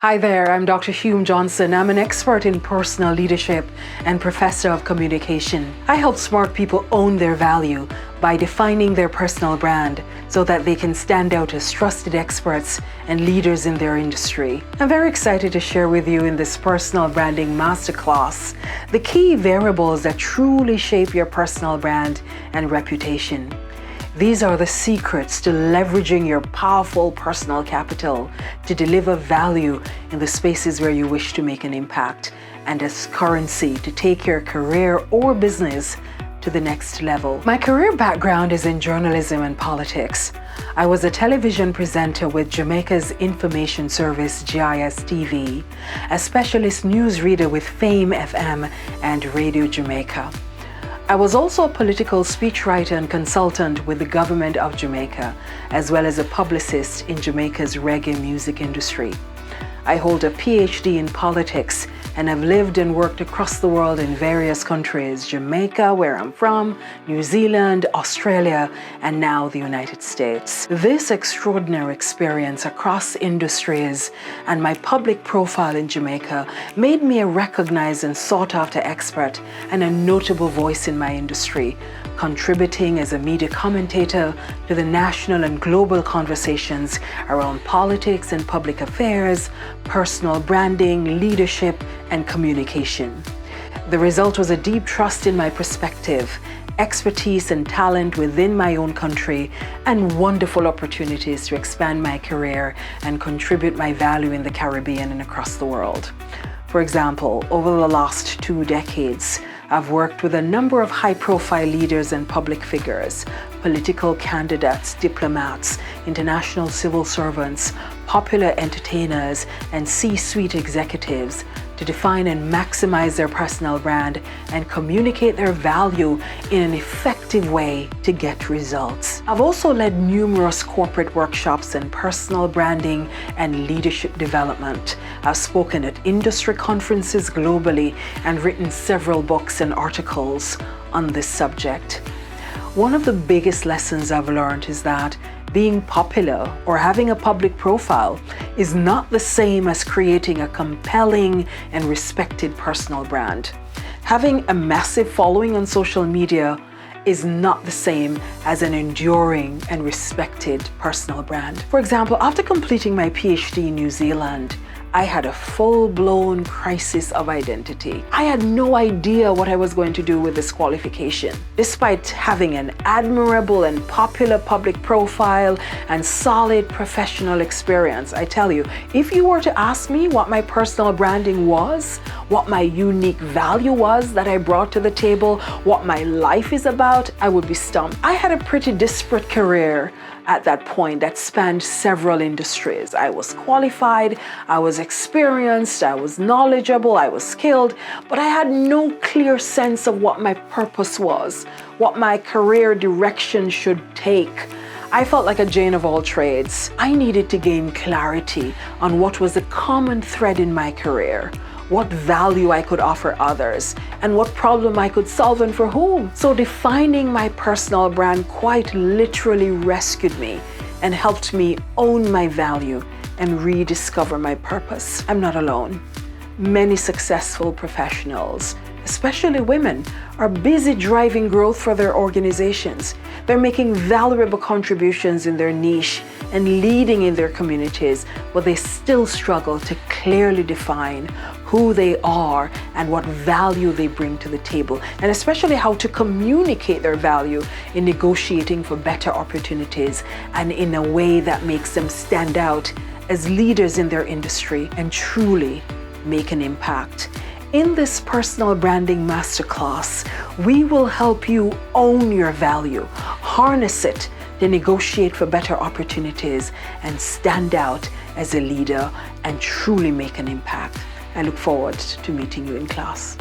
Hi there, I'm Dr. Hume Johnson. I'm an expert in personal leadership and professor of communication. I help smart people own their value by defining their personal brand so that they can stand out as trusted experts and leaders in their industry. I'm very excited to share with you in this personal branding masterclass the key variables that truly shape your personal brand and reputation. These are the secrets to leveraging your powerful personal capital to deliver value in the spaces where you wish to make an impact, and as currency to take your career or business to the next level. My career background is in journalism and politics. I was a television presenter with Jamaica's information service GIS TV, a specialist news reader with Fame FM and Radio Jamaica. I was also a political speechwriter and consultant with the government of Jamaica, as well as a publicist in Jamaica's reggae music industry. I hold a PhD in politics and have lived and worked across the world in various countries: Jamaica, where I'm from, New Zealand, Australia, and now the United States. This extraordinary experience across industries and my public profile in Jamaica made me a recognized and sought-after expert and a notable voice in my industry, contributing as a media commentator to the national and global conversations around politics and public affairs, personal branding, leadership, and communication. The result was a deep trust in my perspective, expertise and talent within my own country, and wonderful opportunities to expand my career and contribute my value in the Caribbean and across the world. For example, over the last 2 decades, I've worked with a number of high-profile leaders and public figures, political candidates, diplomats, international civil servants, popular entertainers, and C-suite executives to define and maximize their personal brand and communicate their value in an effective way to get results. I've also led numerous corporate workshops in personal branding and leadership development. I've spoken at industry conferences globally and written several books and articles on this subject. One of the biggest lessons I've learned is that being popular or having a public profile is not the same as creating a compelling and respected personal brand. Having a massive following on social media is not the same as an enduring and respected personal brand. For example, after completing my PhD in New Zealand, I had a full-blown crisis of identity. I had no idea what I was going to do with this qualification. Despite having an admirable and popular public profile and solid professional experience, I tell you, if you were to ask me what my personal branding was, what my unique value was that I brought to the table, what my life is about, I would be stumped. I had a pretty disparate career at that point that spanned several industries. I was qualified, I was experienced, I was knowledgeable, I was skilled, but I had no clear sense of what my purpose was, what my career direction should take. I felt like a Jane of all trades. I needed to gain clarity on what was the common thread in my career, what value I could offer others, and what problem I could solve and for whom. So defining my personal brand quite literally rescued me and helped me own my value and rediscover my purpose. I'm not alone. Many successful professionals, especially women, are busy driving growth for their organizations. They're making valuable contributions in their niche and leading in their communities, but they still struggle to clearly define who they are and what value they bring to the table, and especially how to communicate their value in negotiating for better opportunities and in a way that makes them stand out as leaders in their industry and truly make an impact. In this personal branding masterclass, we will help you own your value, harness it to negotiate for better opportunities, and stand out as a leader and truly make an impact. I look forward to meeting you in class.